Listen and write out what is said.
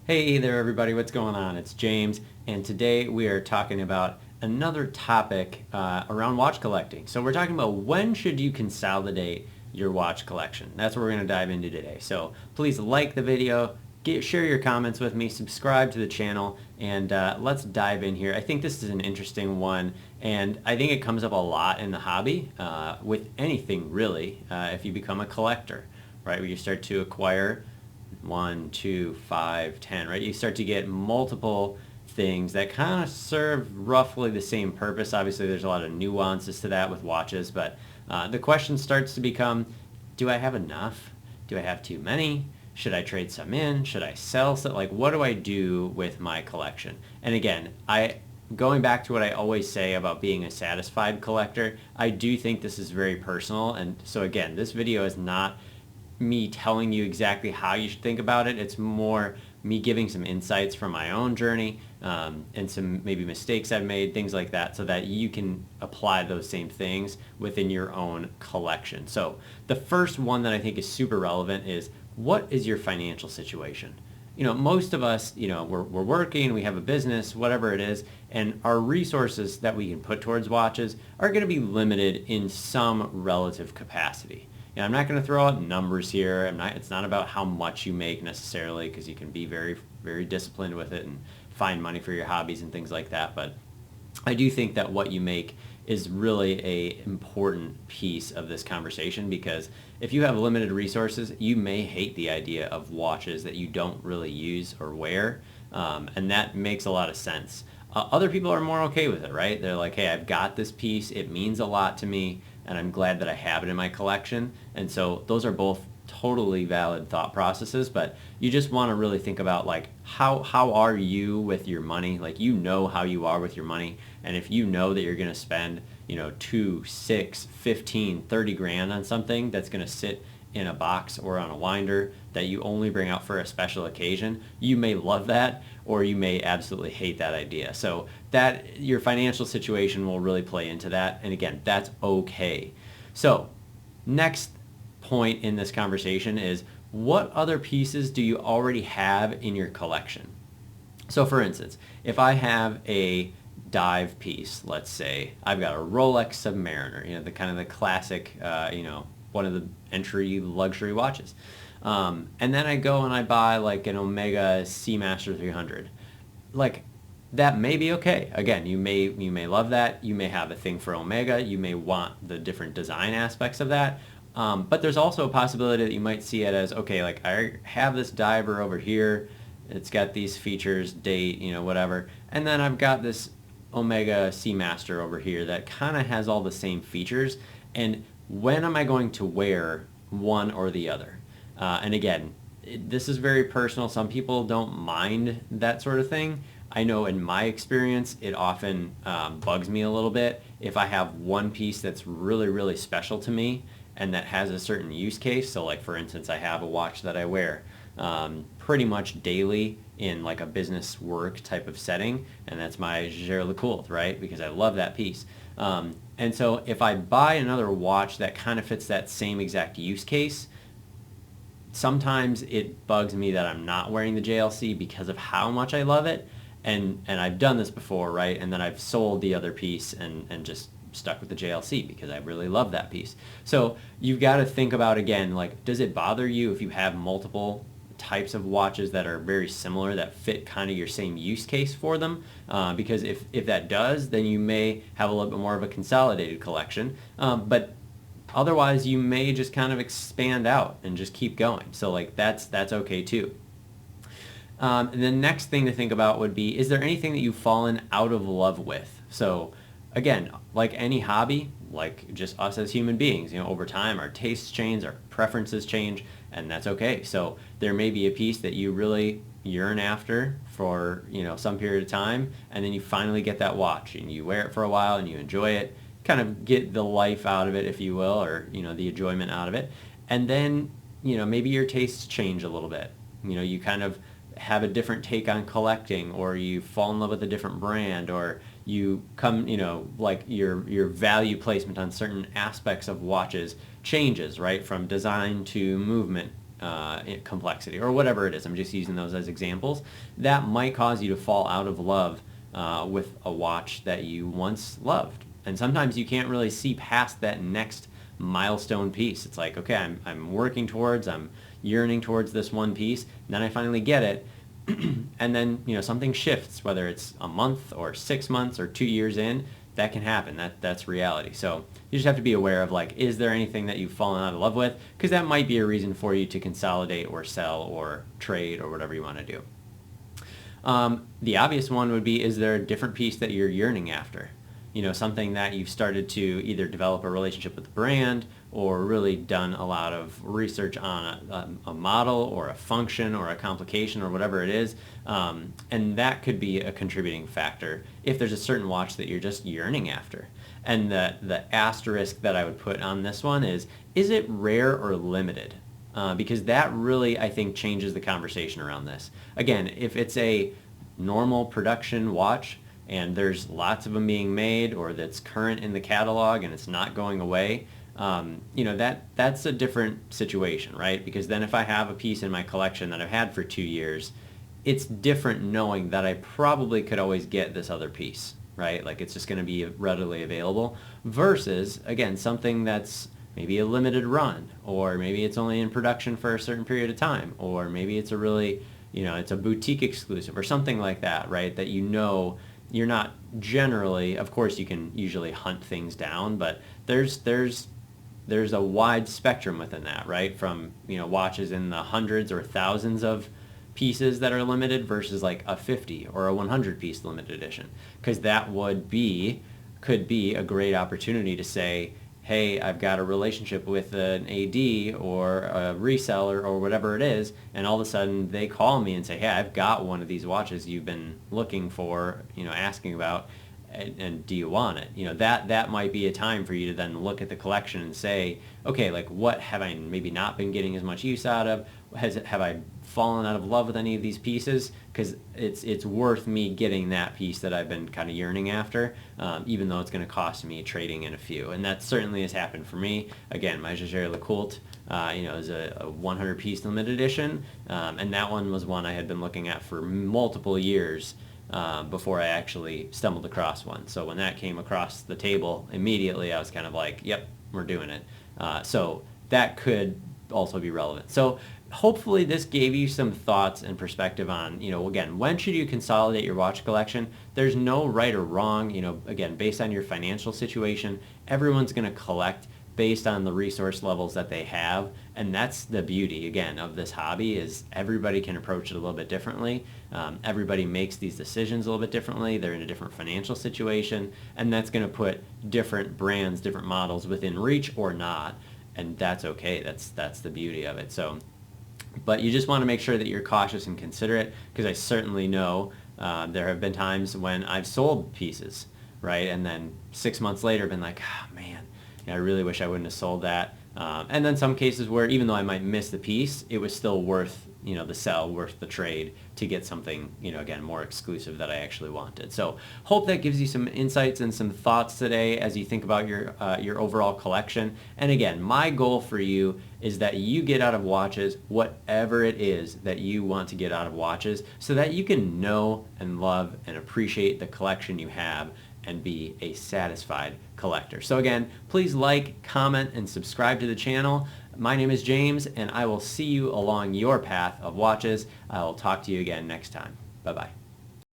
Hey there everybody, what's going on? It's James, and today we are talking about another topic around watch collecting. So we're talking about when should you consolidate your watch collection. That's what we're going to dive into today. So please like the video, share your comments with me, subscribe to the channel, and let's dive in here. I think this is an interesting one, and I think it comes up a lot in the hobby with anything really if you become a collector, right? Where you start to acquire 1, 2, 5, 10, right? You start to get multiple things that kind of serve roughly the same purpose. Obviously, there's a lot of nuances to that with watches, but the question starts to become, do I have enough? Do I have too many? Should I trade some in? Should I sell some? Like, what do I do with my collection? And again, going back to what I always say about being a satisfied collector, I do think this is very personal. And so again, this video is not me telling you exactly how you should think about it. It's more me giving some insights from my own journey and some maybe mistakes I've made, things like that, so that you can apply those same things within your own collection. So the first one that I think is super relevant is, what is your financial situation? You know, most of us, you know, we're working, we have a business, whatever it is, and our resources that we can put towards watches are going to be limited in some relative capacity. I'm not going to throw out numbers here. It's not about how much you make necessarily, because you can be very, very disciplined with it and find money for your hobbies and things like that. But I do think that what you make is really a important piece of this conversation, because if you have limited resources, you may hate the idea of watches that you don't really use or wear, and that makes a lot of sense. Other people are more okay with it, right? They're like, hey, I've got this piece, it means a lot to me, and I'm glad that I have it in my collection. And so those are both totally valid thought processes, but you just want to really think about, like, how are you with your money? Like, you know how you are with your money, and if you know that you're going to spend, you know, 2, 6, 15, 30 grand on something that's going to sit in a box or on a winder that you only bring out for a special occasion, you may love that, or you may absolutely hate that idea. So that your financial situation will really play into that. And again, that's okay. So next point in this conversation is, what other pieces do you already have in your collection? So for instance, if I have a dive piece, let's say I've got a Rolex Submariner, you know, the kind of the classic, you know, one of the entry luxury watches. And then I go and I buy like an Omega Seamaster 300. Like, that may be okay. Again, you may love that. You may have a thing for Omega. You may want the different design aspects of that. But there's also a possibility that you might see it as, okay, like, I have this diver over here. It's got these features, date, you know, whatever. And then I've got this Omega Seamaster over here that kind of has all the same features. And when am I going to wear one or the other? And again, this is very personal. Some people don't mind that sort of thing. I know in my experience, it often bugs me a little bit if I have one piece that's really, really special to me and that has a certain use case. So like, for instance, I have a watch that I wear pretty much daily in like a business work type of setting, and that's my Jaeger-LeCoultre, right? Because I love that piece. And so if I buy another watch that kind of fits that same exact use case, sometimes it bugs me that I'm not wearing the JLC because of how much I love it. And I've done this before, right? And then I've sold the other piece and just stuck with the JLC because I really love that piece. So you've got to think about, again, like, does it bother you if you have multiple types of watches that are very similar, that fit kind of your same use case for them? Because if that does, then you may have a little bit more of a consolidated collection. But otherwise, you may just kind of expand out and just keep going. So like, that's okay too. And the next thing to think about would be, is there anything that you've fallen out of love with? So again, like any hobby, like just us as human beings, you know, over time our tastes change, our preferences change, and that's okay. So there may be a piece that you really yearn after for, you know, some period of time, and then you finally get that watch and you wear it for a while and you enjoy it, kind of get the life out of it, if you will, or, you know, the enjoyment out of it. And then, you know, maybe your tastes change a little bit. You know, you kind of have a different take on collecting, or you fall in love with a different brand, or you come, you know, like your value placement on certain aspects of watches changes, right? From design to movement complexity or whatever it is. I'm just using those as examples. That might cause you to fall out of love with a watch that you once loved. And sometimes you can't really see past that next milestone piece. It's like, okay, I'm working towards, I'm yearning towards this one piece, and then I finally get it, and then something shifts, whether it's a month or 6 months or 2 years in. That can happen. That's reality. So you just have to be aware of, like, is there anything that you've fallen out of love with? Because that might be a reason for you to consolidate or sell or trade or whatever you want to do. The obvious one would be, is there a different piece that you're yearning after? Something that you've started to either develop a relationship with the brand or really done a lot of research on a model or a function or a complication or whatever it is. And that could be a contributing factor if there's a certain watch that you're just yearning after. And the asterisk that I would put on this one is it rare or limited? Because that really, I think, changes the conversation around this. Again, if it's a normal production watch and there's lots of them being made, or that's current in the catalog and it's not going away, that's a different situation, right? Because then if I have a piece in my collection that I've had for 2 years, it's different knowing that I probably could always get this other piece, right? Like, it's just going to be readily available, versus, again, something that's maybe a limited run, or maybe it's only in production for a certain period of time, or maybe it's a really, it's a boutique exclusive or something like that, right? That you're not generally, of course you can usually hunt things down, but there's a wide spectrum within that, right? From, watches in the hundreds or thousands of pieces that are limited versus like a 50 or a 100 piece limited edition. Because that could be a great opportunity to say, hey, I've got a relationship with an AD or a reseller or whatever it is, and all of a sudden they call me and say, hey, I've got one of these watches you've been looking for, asking about, and do you want it? That might be a time for you to then look at the collection and say, okay, like, what have I maybe not been getting as much use out of? Have I fallen out of love with any of these pieces? Because it's worth me getting that piece that I've been kind of yearning after, even though it's going to cost me trading in a few. And that certainly has happened for me. Again, my Jaeger LeCoultre, is a 100 piece limited edition, and that one was one I had been looking at for multiple years before I actually stumbled across one. So when that came across the table, immediately I was kind of like, yep, we're doing it. So that could also be relevant. So hopefully this gave you some thoughts and perspective on, again, when should you consolidate your watch collection? There's no right or wrong, again, based on your financial situation. Everyone's going to collect based on the resource levels that they have, and that's the beauty, again, of this hobby, is everybody can approach it a little bit differently. Everybody makes these decisions a little bit differently. They're in a different financial situation, and that's going to put different brands, different models within reach or not, and that's okay. That's the beauty of it. So, but you just want to make sure that you're cautious and considerate, because I certainly know there have been times when I've sold pieces, right, and then 6 months later been like, oh, man, I really wish I wouldn't have sold that. And then some cases where, even though I might miss the piece, it was still worth, the sell, worth the trade to get something, again, more exclusive that I actually wanted. So hope that gives you some insights and some thoughts today as you think about your overall collection. And again, my goal for you is that you get out of watches whatever it is that you want to get out of watches, so that you can know and love and appreciate the collection you have and be a satisfied collector. So again, please like, comment, and subscribe to the channel. My name is James, and I will see you along your path of watches. I will talk to you again next time. Bye-bye.